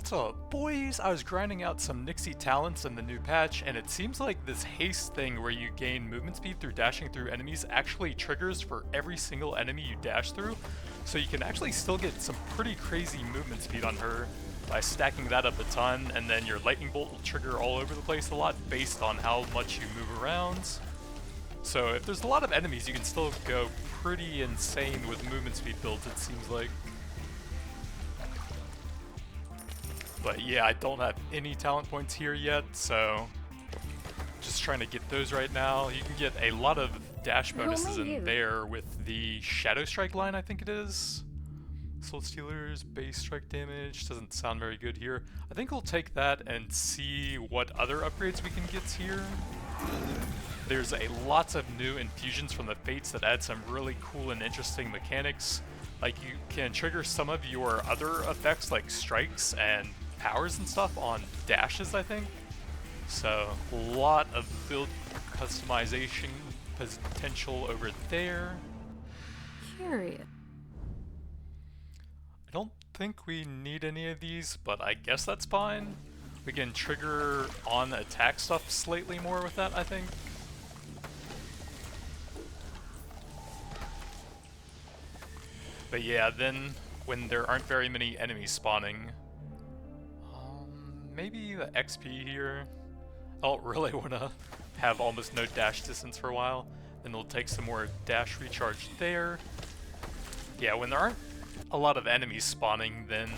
What's up, boys? I was grinding out some NIXI talents in the new patch, and it seems like this haste thing where you gain movement speed through dashing through enemies actually triggers for every single enemy you dash through, so you can actually still get some pretty crazy movement speed on her by stacking that up a ton, and then your lightning bolt will trigger all over the place a lot based on how much you move around. So if there's a lot of enemies, you can still go pretty insane with movement speed builds, it seems like. But yeah, I don't have any talent points here yet, so just trying to get those right now. You can get a lot of dash bonuses in there with the Shadow Strike line, I think it is. Soul Stealers, base strike damage, doesn't sound very good here. I think we'll take that and see what other upgrades we can get here. There's lots of new infusions from the Fates that add some really cool and interesting mechanics. Like you can trigger some of your other effects like strikes and powers and stuff on dashes, I think. So a lot of build customization potential over there. Curious. I don't think we need any of these, but I guess that's fine. We can trigger on attack stuff slightly more with that, I think. But yeah, then when there aren't very many enemies spawning, maybe the XP here. I don't really want to have almost no dash distance for a while. Then we'll take some more dash recharge there. Yeah, when there aren't a lot of enemies spawning, then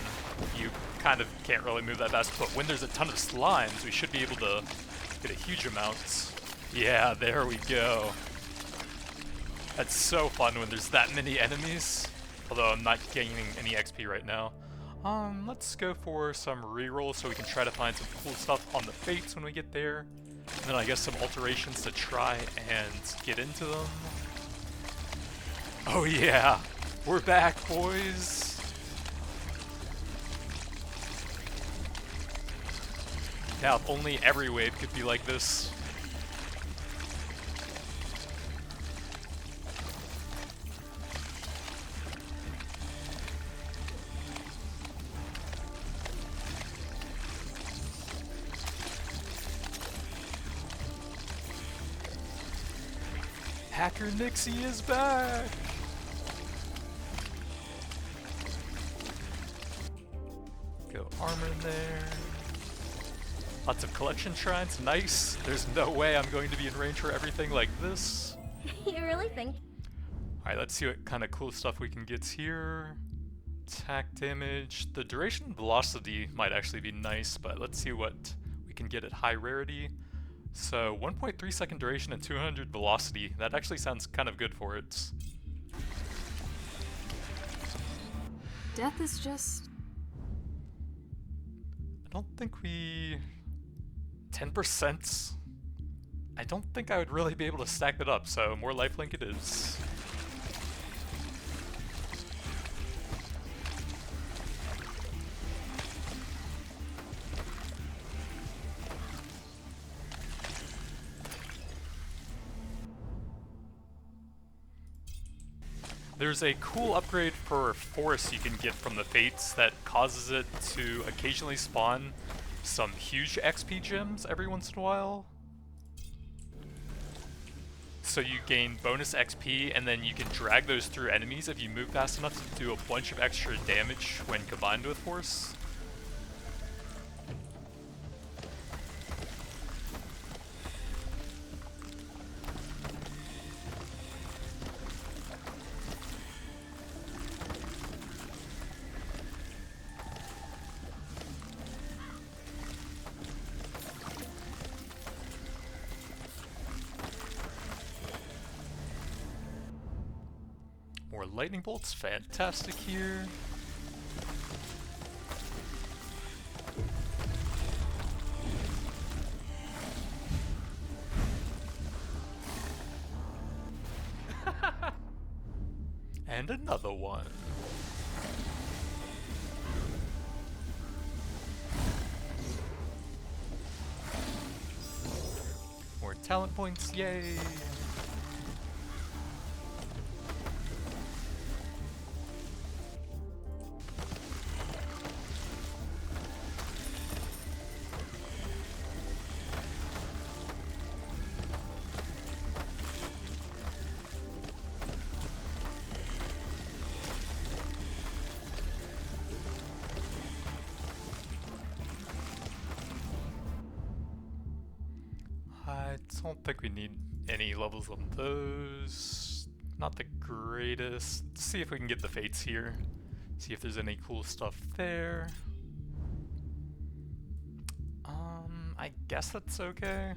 you kind of can't really move that fast. But when there's a ton of slimes, we should be able to get a huge amount. Yeah, there we go. That's so fun when there's that many enemies. Although I'm not gaining any XP right now. Let's go for some rerolls so we can try to find some cool stuff on the Fates when we get there. And then I guess some alterations to try and get into them. Oh yeah! We're back, boys! Yeah, if only every wave could be like this. Hacker NIXI is back! Go armor in there. Lots of collection shrines, nice. There's no way I'm going to be in range for everything like this. You really think? Alright, let's see what kind of cool stuff we can get here. Attack damage. The duration and velocity might actually be nice, but let's see what we can get at high rarity. So 1.3 second duration and 200 velocity. That actually sounds kind of good for it. Death is just... I don't think we... 10%? I don't think I would really be able to stack that up, so more lifelink it is. There's a cool upgrade for Force you can get from the Fates that causes it to occasionally spawn some huge XP gems every once in a while. So you gain bonus XP and then you can drag those through enemies if you move fast enough to do a bunch of extra damage when combined with Force. More lightning bolts, fantastic here. And another one. More talent points, yay! I don't think we need any levels on those. Not the greatest. Let's see if we can get the fates here. See if there's any cool stuff there. I guess that's okay.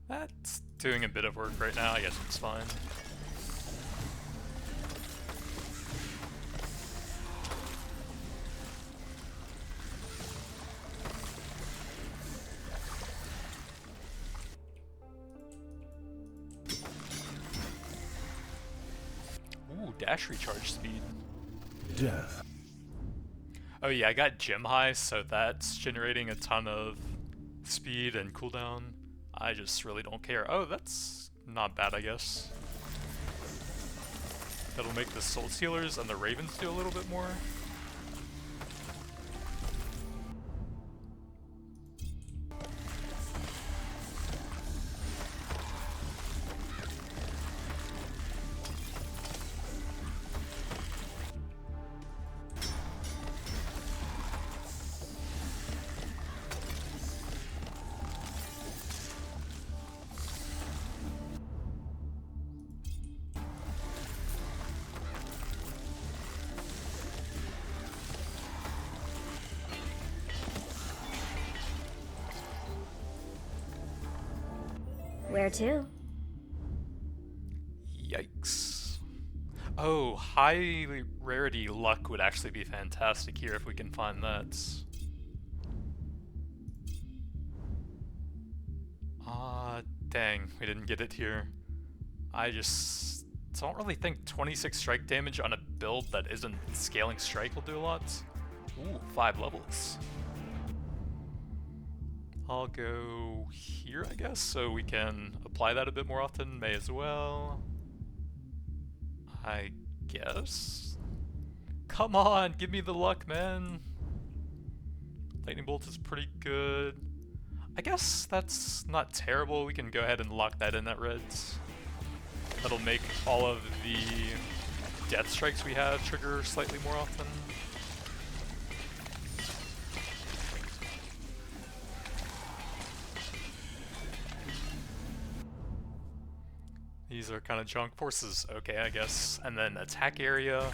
That's doing a bit of work right now, I guess it's fine. Ooh, dash recharge speed. Death. Oh yeah, I got gem high, so that's generating a ton of speed and cooldown. I just really don't care. Oh, that's not bad, I guess. That'll make the soul stealers and the ravens do a little bit more. Where to? Yikes. Oh, high rarity luck would actually be fantastic here if we can find that. Dang, we didn't get it here. I just don't really think 26 strike damage on a build that isn't scaling strike will do a lot. Ooh, 5 levels. I'll go here, I guess, so we can apply that a bit more often. May as well. I guess. Come on, give me the luck, man. Lightning bolt is pretty good. I guess that's not terrible. We can go ahead and lock that in at reds. That'll make all of the death strikes we have trigger slightly more often. These are kind of junk. Forces, okay, I guess. And then attack area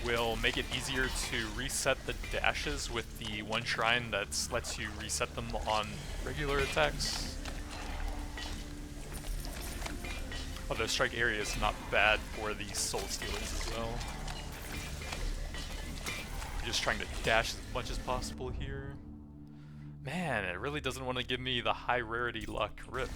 will make it easier to reset the dashes with the one shrine that lets you reset them on regular attacks. Although strike area is not bad for the soul stealers as well. Just trying to dash as much as possible here. Man, it really doesn't want to give me the high rarity luck. Rip.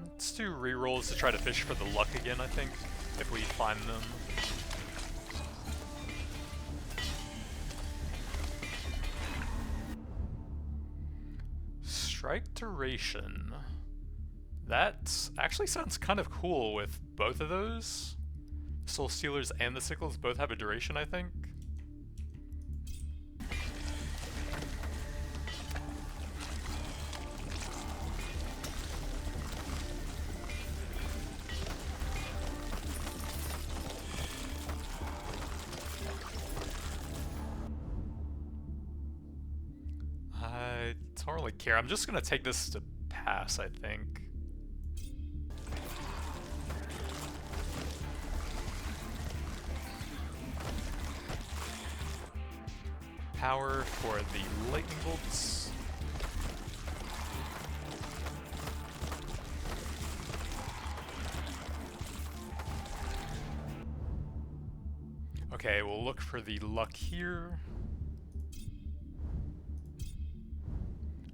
Let's do rerolls to try to fish for the luck again, I think, if we find them. Strike duration. That actually sounds kind of cool with both of those. Soul Stealers and the Sickles both have a duration, I think. I don't really care. I'm just gonna take this to pass, I think. Power for the lightning bolts. Okay, we'll look for the luck here.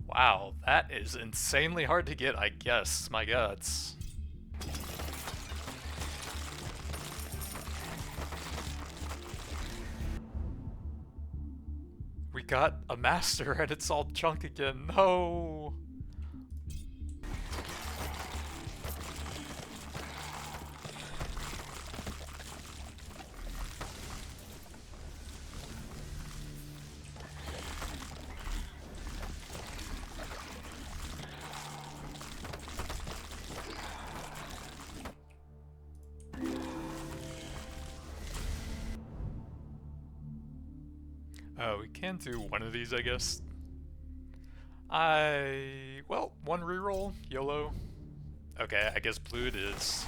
Wow, that is insanely hard to get, I guess. My guts. We got a master and it's all junk again. No! We can do one of these, I guess. Well, one reroll, YOLO. Okay, I guess blue it is.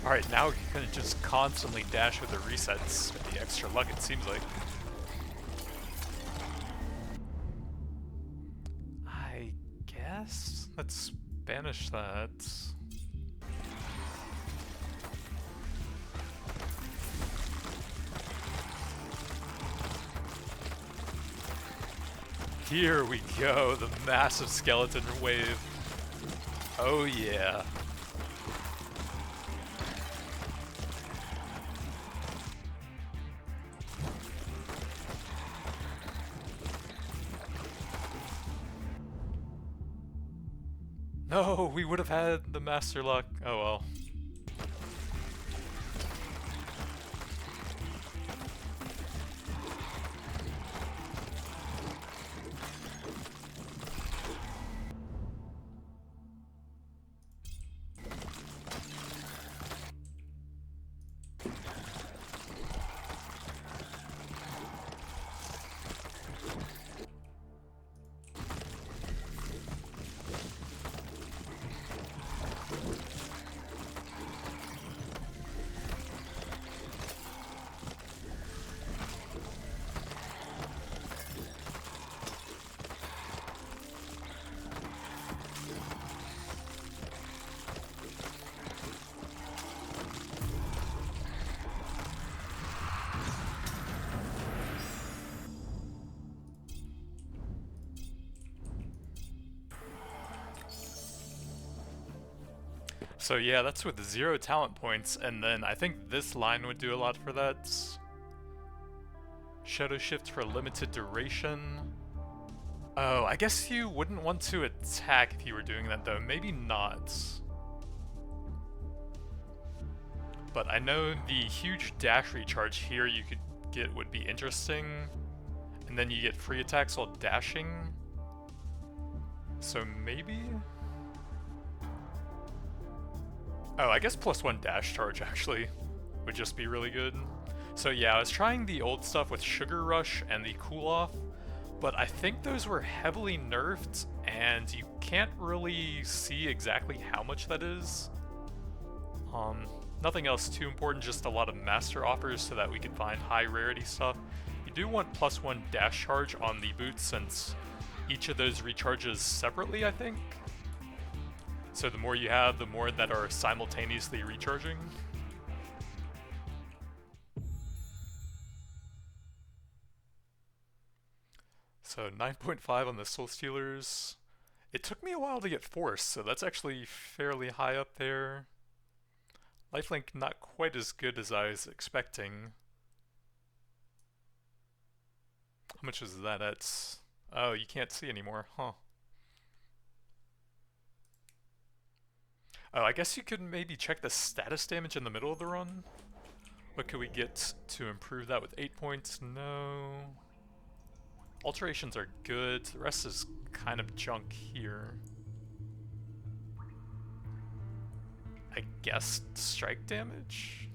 Alright, now we're gonna just constantly dash with the resets with the extra luck, it seems like. I guess? Let's banish that. Here we go, the massive skeleton wave. Oh yeah. No, we would have had the master luck. Oh well. So yeah, that's with 0 talent points, and then I think this line would do a lot for that. Shadow shift for a limited duration. Oh, I guess you wouldn't want to attack if you were doing that though, maybe not. But I know the huge dash recharge here you could get would be interesting. And then you get free attacks while dashing. So maybe? Oh, I guess +1 dash charge actually would just be really good. So yeah, I was trying the old stuff with Sugar Rush and the Cool Off, but I think those were heavily nerfed and you can't really see exactly how much that is. Nothing else too important, just a lot of master offers so that we can find high rarity stuff. You do want +1 dash charge on the boots since each of those recharges separately, I think. So the more you have, the more that are simultaneously recharging. So 9.5 on the Soul Stealers. It took me a while to get Force, so that's actually fairly high up there. Lifelink not quite as good as I was expecting. How much is that? It's... Oh, you can't see anymore, huh? Oh, I guess you could maybe check the status damage in the middle of the run. What could we get to improve that with 8 points? No. Alterations are good. The rest is kind of junk here. I guess strike damage?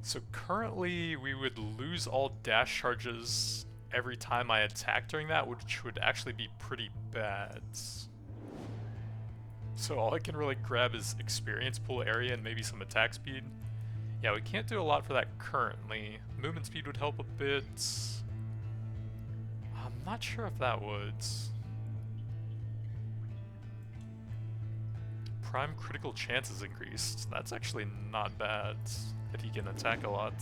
So currently we would lose all dash charges every time I attack during that, which would actually be pretty bad. So all I can really grab is experience pool area and maybe some attack speed. Yeah, we can't do a lot for that currently. Movement speed would help a bit. I'm not sure if that would. Prime critical chance is increased. That's actually not bad if he can attack a lot.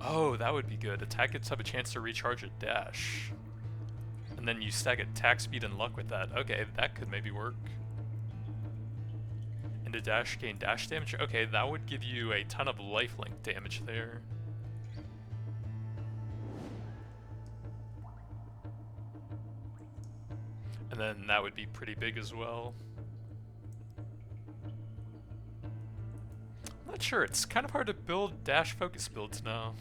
Oh, that would be good. Attackers have a chance to recharge a dash. And then you stack attack speed and luck with that. Okay, that could maybe work. And a dash gain dash damage? Okay, that would give you a ton of lifelink damage there. And then that would be pretty big as well. I'm not sure, it's kind of hard to build dash focus builds now.